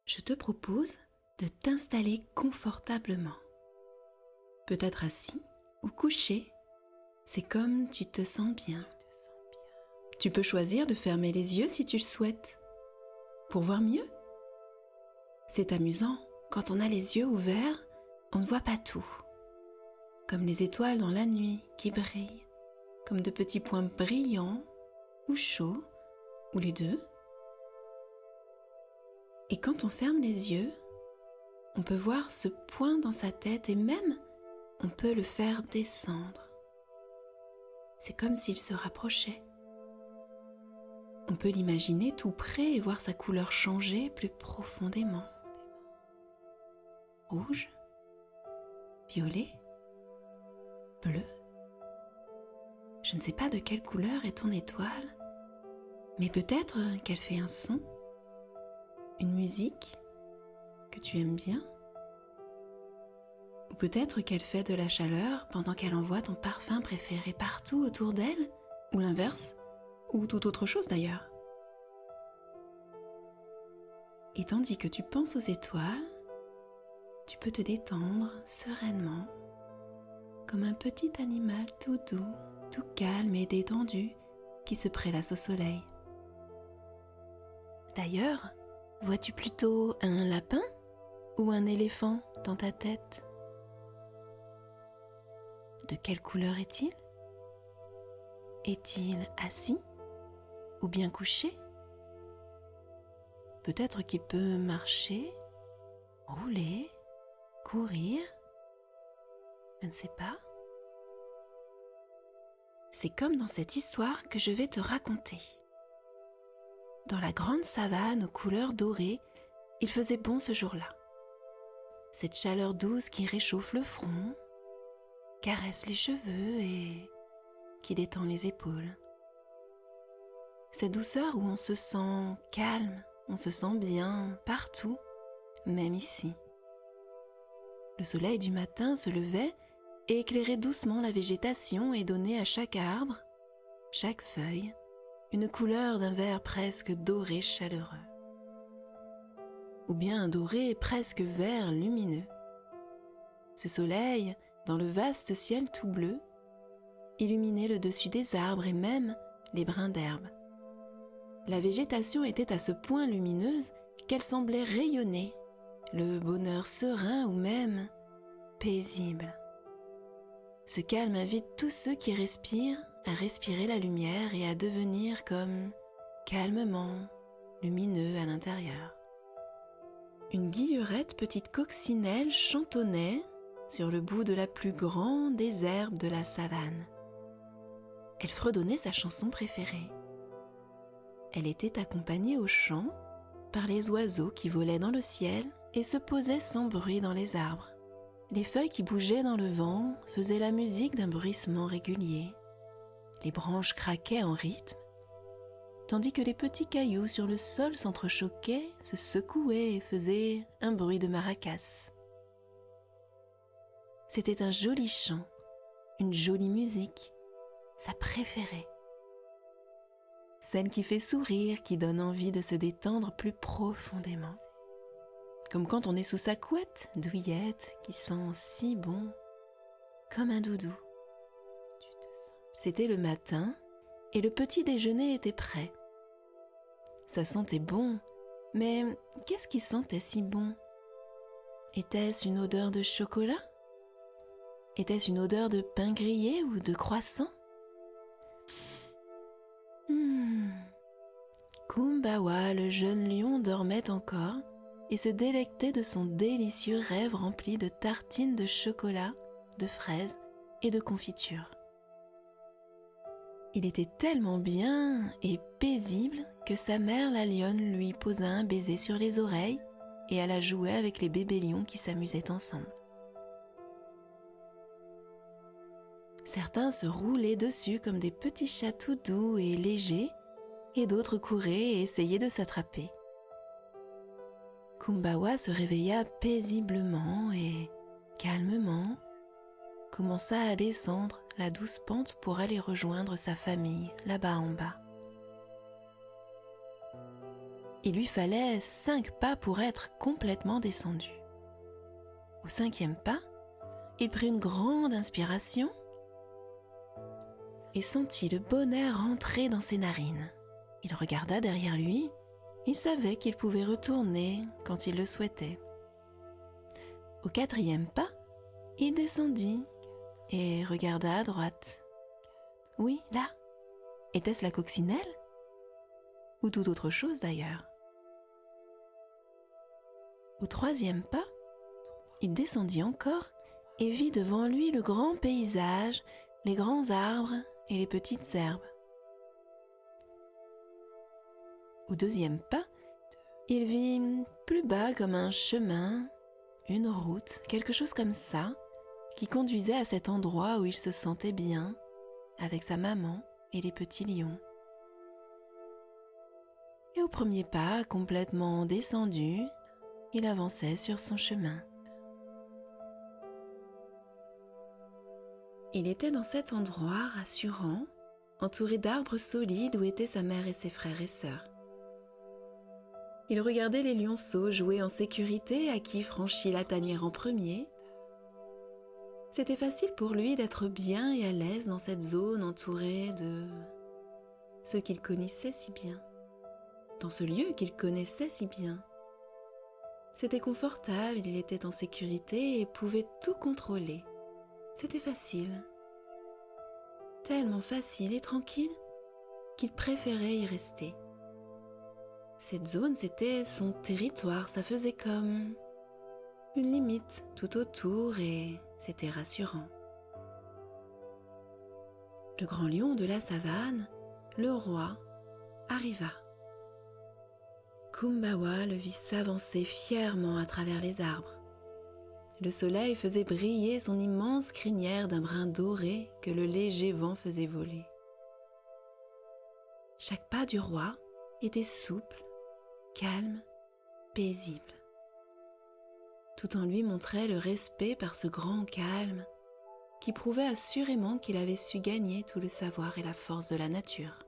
je te propose de t'installer confortablement. Peut-être assis ou couché, c'est comme tu te sens bien. Tu peux choisir de fermer les yeux si tu le souhaites, pour voir mieux. C'est amusant, quand on a les yeux ouverts, on ne voit pas tout. Comme les étoiles dans la nuit qui brillent, comme de petits points brillants ou chauds, ou les deux. Et quand on ferme les yeux, on peut voir ce point dans sa tête et même on peut le faire descendre. C'est comme s'il se rapprochait. On peut l'imaginer tout près et voir sa couleur changer plus profondément. Rouge, violet, bleu. Je ne sais pas de quelle couleur est ton étoile, mais peut-être qu'elle fait un son, une musique que tu aimes bien, ou peut-être qu'elle fait de la chaleur pendant qu'elle envoie ton parfum préféré partout autour d'elle, ou l'inverse, ou toute autre chose d'ailleurs. Et tandis que tu penses aux étoiles, tu peux te détendre sereinement, comme un petit animal tout doux, tout calme et détendu qui se prélasse au soleil. D'ailleurs, vois-tu plutôt un lapin ou un éléphant dans ta tête? De quelle couleur est-il? Est-il assis ou bien couché? Peut-être qu'il peut marcher, rouler, courir, je ne sais pas. C'est comme dans cette histoire que je vais te raconter. Dans la grande savane aux couleurs dorées, il faisait bon ce jour-là. Cette chaleur douce qui réchauffe le front, caresse les cheveux et qui détend les épaules. Cette douceur où on se sent calme, on se sent bien partout, même ici. Le soleil du matin se levait et éclairait doucement la végétation et donnait à chaque arbre, chaque feuille, une couleur d'un vert presque doré chaleureux. Ou bien un doré presque vert lumineux. Ce soleil, dans le vaste ciel tout bleu, illuminait le dessus des arbres et même les brins d'herbe. La végétation était à ce point lumineuse qu'elle semblait rayonner, le bonheur serein ou même paisible. Ce calme invite tous ceux qui respirent à respirer la lumière et à devenir comme calmement lumineux à l'intérieur. Une guillerette petite coccinelle chantonnait sur le bout de la plus grande des herbes de la savane. Elle fredonnait sa chanson préférée. Elle était accompagnée au chant par les oiseaux qui volaient dans le ciel et se posaient sans bruit dans les arbres. Les feuilles qui bougeaient dans le vent faisaient la musique d'un bruissement régulier. Les branches craquaient en rythme, tandis que les petits cailloux sur le sol s'entrechoquaient, se secouaient et faisaient un bruit de maracas. C'était un joli chant, une jolie musique, sa préférée. Celle qui fait sourire, qui donne envie de se détendre plus profondément. Comme quand on est sous sa couette douillette qui sent si bon, comme un doudou. C'était le matin et le petit déjeuner était prêt. Ça sentait bon, mais qu'est-ce qui sentait si bon? Était-ce une odeur de chocolat? Était-ce une odeur de pain grillé ou de croissant? Kumbawa, le jeune lion, dormait encore et se délectait de son délicieux rêve rempli de tartines de chocolat, de fraises et de confiture. Il était tellement bien et paisible que sa mère, la lionne, lui posa un baiser sur les oreilles et alla jouer avec les bébés lions qui s'amusaient ensemble. Certains se roulaient dessus comme des petits chats tout doux et légers, et d'autres couraient et essayaient de s'attraper. Kumbawa se réveilla paisiblement et, calmement, commença à descendre la douce pente pour aller rejoindre sa famille là-bas en bas. Il lui fallait 5 pas pour être complètement descendu. Au 5e pas, il prit une grande inspiration et sentit le bon air entrer dans ses narines. Il regarda derrière lui, il savait qu'il pouvait retourner quand il le souhaitait. Au 4e pas, il descendit et regarda à droite. Oui, là. Était-ce la coccinelle? Ou toute autre chose d'ailleurs? Au 3e pas, il descendit encore et vit devant lui le grand paysage, les grands arbres et les petites herbes. Au 2e pas, il vit plus bas comme un chemin, une route, quelque chose comme ça, qui conduisait à cet endroit où il se sentait bien, avec sa maman et les petits lions. Et au 1er pas, complètement descendu, il avançait sur son chemin. Il était dans cet endroit rassurant, entouré d'arbres solides où étaient sa mère et ses frères et sœurs. Il regardait les lionceaux jouer en sécurité à qui franchit la tanière en premier. C'était facile pour lui d'être bien et à l'aise dans cette zone entourée de ceux qu'il connaissait si bien, dans ce lieu qu'il connaissait si bien. C'était confortable, il était en sécurité et pouvait tout contrôler. C'était facile, tellement facile et tranquille qu'il préférait y rester. Cette zone, c'était son territoire, ça faisait comme une limite tout autour et c'était rassurant. Le grand lion de la savane, le roi, arriva. Kumbawa le vit s'avancer fièrement à travers les arbres. Le soleil faisait briller son immense crinière d'un brun doré que le léger vent faisait voler. Chaque pas du roi était souple, calme, paisible. Tout en lui montrait le respect par ce grand calme qui prouvait assurément qu'il avait su gagner tout le savoir et la force de la nature.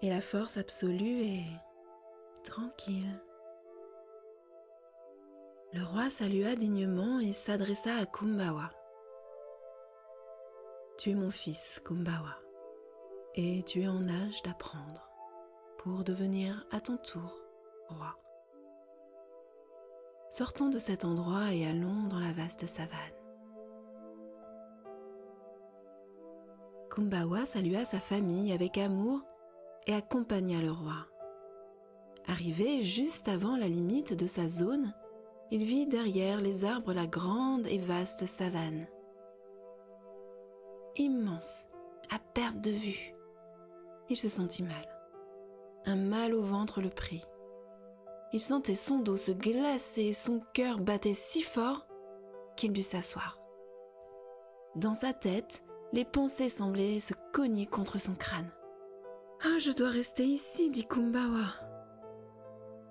Et la force absolue et tranquille. Le roi salua dignement et s'adressa à Kumbawa. « Tu es mon fils, Kumbawa, et tu es en âge d'apprendre pour devenir à ton tour roi. Sortons de cet endroit et allons dans la vaste savane. » Kumbawa salua sa famille avec amour et accompagna le roi. Arrivé juste avant la limite de sa zone, il vit derrière les arbres la grande et vaste savane. Immense, à perte de vue. Il se sentit mal. Un mal au ventre le prit. Il sentait son dos se glacer et son cœur battait si fort qu'il dut s'asseoir. Dans sa tête, les pensées semblaient se cogner contre son crâne. « Ah, je dois rester ici, dit Kumbawa. »«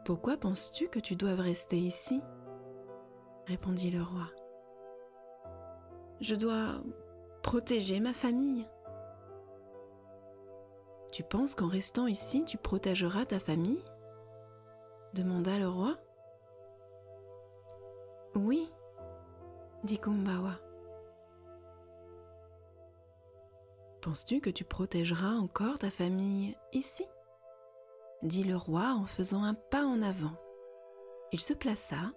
Pourquoi penses-tu que tu doives rester ici ?» répondit le roi. « Je dois protéger ma famille. » « Tu penses qu'en restant ici, tu protégeras ta famille ?» demanda le roi. « Oui, » dit Kumbawa. « Penses-tu que tu protégeras encore ta famille ici ?» dit le roi en faisant un pas en avant. Il se plaça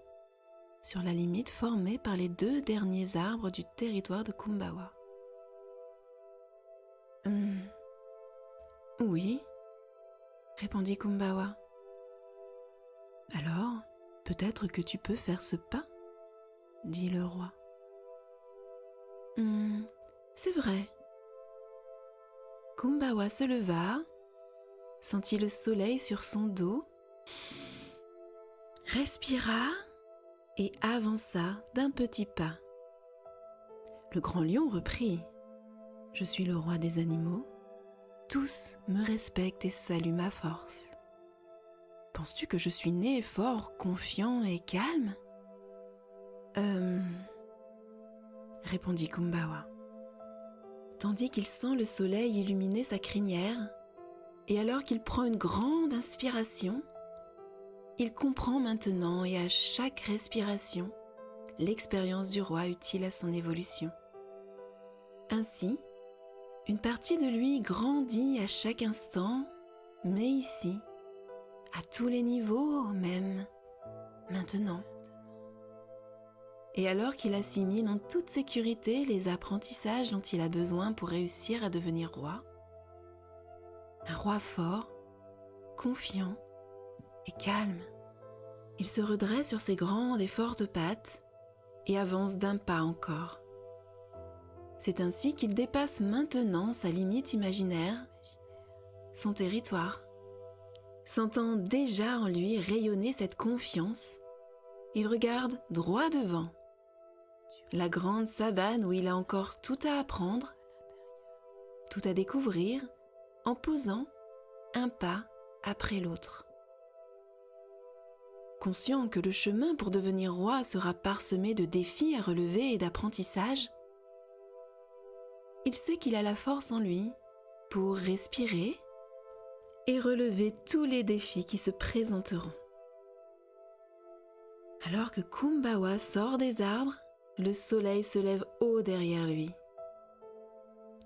sur la limite formée par les 2 derniers arbres du territoire de Kumbawa. « Oui, » répondit Kumbawa. « Alors, peut-être que tu peux faire ce pas ?» dit le roi. « C'est vrai. » Kumbawa se leva, sentit le soleil sur son dos, respira et avança d'un petit pas. Le grand lion reprit. « Je suis le roi des animaux. Tous me respectent et saluent ma force. Penses-tu que je suis né fort, confiant et calme ?» répondit Kumbawa, tandis qu'il sent le soleil illuminer sa crinière, et alors qu'il prend une grande inspiration, Il comprend maintenant et à chaque respiration l'expérience du roi utile à son évolution. Ainsi, une partie de lui grandit à chaque instant, mais ici, à tous les niveaux même, maintenant. Et alors qu'il assimile en toute sécurité les apprentissages dont il a besoin pour réussir à devenir roi, un roi fort, confiant et calme, il se redresse sur ses grandes et fortes pattes et avance d'un pas encore. C'est ainsi qu'il dépasse maintenant sa limite imaginaire, son territoire. Sentant déjà en lui rayonner cette confiance, il regarde droit devant, la grande savane où il a encore tout à apprendre, tout à découvrir, en posant un pas après l'autre. Conscient que le chemin pour devenir roi sera parsemé de défis à relever et d'apprentissages, il sait qu'il a la force en lui pour respirer et relever tous les défis qui se présenteront. Alors que Kumbawa sort des arbres, le soleil se lève haut derrière lui.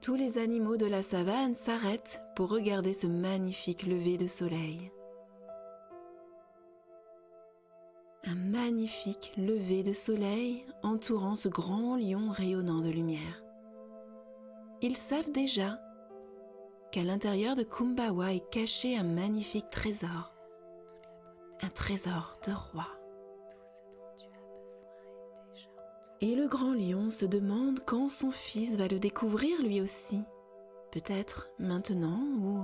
Tous les animaux de la savane s'arrêtent pour regarder ce magnifique lever de soleil. Un magnifique lever de soleil entourant ce grand lion rayonnant de lumière. Ils savent déjà qu'à l'intérieur de Kumbawa est caché un magnifique trésor, un trésor de roi. Et le grand lion se demande quand son fils va le découvrir lui aussi. Peut-être maintenant ou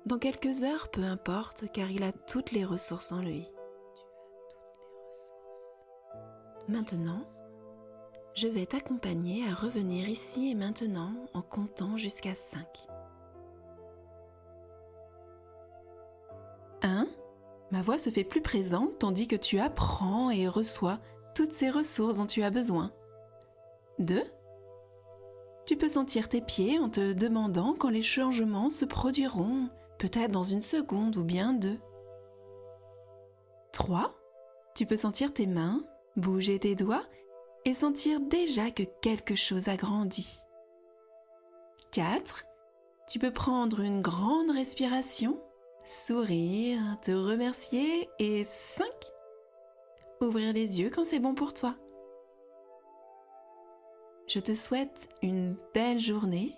dans quelques heures, peu importe, car il a toutes les ressources en lui. Maintenant, je vais t'accompagner à revenir ici et maintenant en comptant jusqu'à 5. 1. Ma voix se fait plus présente tandis que tu apprends et reçois toutes ces ressources dont tu as besoin. 2. Tu peux sentir tes pieds en te demandant quand les changements se produiront, peut-être dans 1 seconde ou bien 2. 3. Tu peux sentir tes mains, bouger tes doigts et sentir déjà que quelque chose a grandi. 4. Tu peux prendre une grande respiration, sourire, te remercier et 5. Ouvrir les yeux quand c'est bon pour toi. Je te souhaite une belle journée